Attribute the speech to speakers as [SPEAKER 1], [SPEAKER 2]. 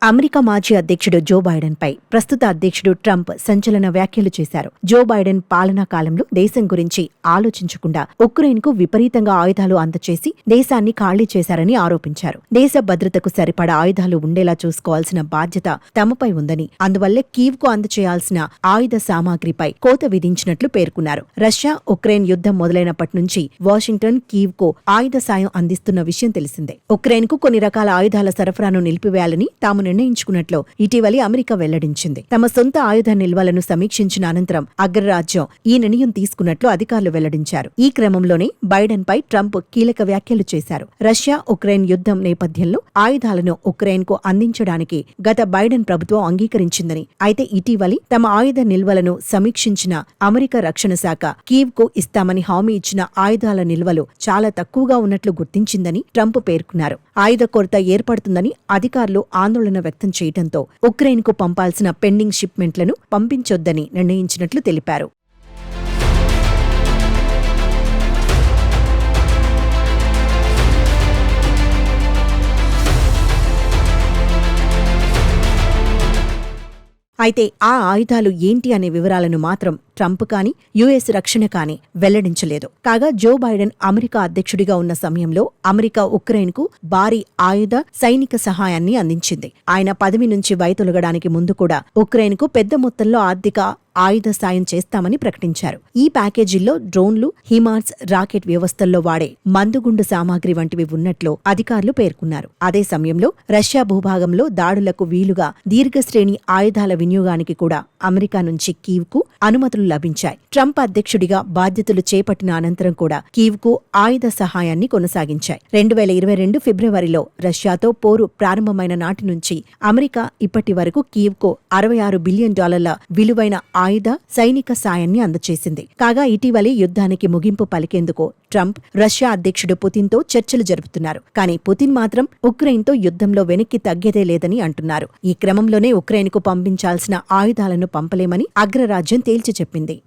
[SPEAKER 1] America మాజీ అధ్యక్షుడు Joe Biden పై ప్రస్తుత అధ్యక్షుడు ట్రంప్ సంచలన వ్యాఖ్యలు చేశారు. జో బైడెన్ పాలనా కాలంలో దేశం గురించి ఆలోచించకుండా ఉక్రెయిన్కు విపరీతంగా ఆయుధాలు అందచేసి దేశాన్ని ఖాళీ చేశారని ఆరోపించారు. దేశ భద్రతకు సరిపడా ఆయుధాలు ఉండేలా చూసుకోవాల్సిన బాధ్యత తమపై ఉందని, అందువల్లే కీవ్కు అందచేయాల్సిన ఆయుధ సామాగ్రిపై కోత విధించినట్లు పేర్కొన్నారు. రష్యా ఉక్రెయిన్ యుద్ధం మొదలైనప్పటి నుంచి వాషింగ్టన్ కీవ్కు ఆయుధ సాయం అందిస్తున్న విషయం తెలిసిందే. ఉక్రెయిన్కు కొన్ని రకాల ఆయుధాల సరఫరాను నిలిపివేయాలని తాము నిర్ణయించుకున్నట్లు ఇటీవలి అమెరికా వెల్లడించింది. తమ సొంత ఆయుధ నిల్వలను సమీక్షించిన అనంతరం అగ్రరాజ్యం ఈ నిర్ణయం తీసుకున్నట్లు అధికారులు వెల్లడించారు. ఈ క్రమంలోనే బైడెన్ పై ట్రంప్ కీలక వ్యాఖ్యలు చేశారు. రష్యా ఉక్రెయిన్ యుద్ధం నేపథ్యంలో ఆయుధాలను ఉక్రెయిన్కు అందించడానికి గత బైడెన్ ప్రభుత్వం అంగీకరించిందని, అయితే ఇటీవలి తమ ఆయుధ నిల్వలను సమీక్షించిన అమెరికా రక్షణ శాఖ కీవ్కు ఇస్తామని హామీ ఇచ్చిన ఆయుధాల నిల్వలు చాలా తక్కువగా ఉన్నట్లు గుర్తించిందని ట్రంప్ పేర్కొన్నారు. ఆయుధ కొరత ఏర్పడుతుందని అధికారులు ఆందోళన వ్యక్తం చేయడంతో ఉక్రెయిన్కు పంపాల్సిన పెండింగ్ షిప్మెంట్లను పంపించొద్దని నిర్ణయించినట్లు తెలిపారు. అయితే ఆ ఆయుధాలు ఏంటి అనే వివరాలను మాత్రం ట్రంప్ కానీ యుఎస్ రక్షణ కానీ వెల్లడించలేదు. కాగా జో బైడెన్ అమెరికా అధ్యక్షుడిగా ఉన్న సమయంలో అమెరికా ఉక్రెయిన్కు భారీ ఆయుధ సైనిక సహాయాన్ని అందించింది. ఆయన పదవి నుంచి వైదొలగడానికి ముందు కూడా ఉక్రెయిన్కు పెద్ద మొత్తంలో ఆర్థిక ఆయుధ సాయం చేస్తామని ప్రకటించారు. ఈ ప్యాకేజీల్లో డ్రోన్లు, హిమార్స్ రాకెట్ వ్యవస్థల్లో వాడే మందుగుండు సామాగ్రి వంటివి ఉన్నట్లు అధికారులు పేర్కొన్నారు. అదే సమయంలో రష్యా భూభాగంలో దాడులకు వీలుగా దీర్ఘశ్రేణి ఆయుధాల వినియోగానికి కూడా అమెరికా నుంచి కీవ్కు అనుమతులు లభించాయి. ట్రంప్ అధ్యక్షుడిగా బాధ్యతలు చేపట్టిన అనంతరం కూడా కీవ్కు ఆయుధ సహాయాన్ని కొనసాగించాయి. 2022 ఫిబ్రవరిలో రష్యాతో పోరు ప్రారంభమైన నాటి నుంచి అమెరికా ఇప్పటి వరకు కీవ్కు $66 బిలియన్ విలువైన ఆయుధ సైనిక సాయాన్ని అందచేసింది. కాగా ఇటీవలి యుద్ధానికి ముగింపు పలికేందుకు ట్రంప్ రష్యా అధ్యక్షుడు పుతిన్తో చర్చలు జరుపుతున్నారు. కానీ పుతిన్ మాత్రం ఉక్రెయిన్తో యుద్ధంలో వెనక్కి తగ్గేదే లేదని అంటున్నారు. ఈ క్రమంలోనే ఉక్రెయిన్కు పంపించాల్సిన ఆయుధాలను పంపలేమని అగ్రరాజ్యం తేల్చి చెప్పింది.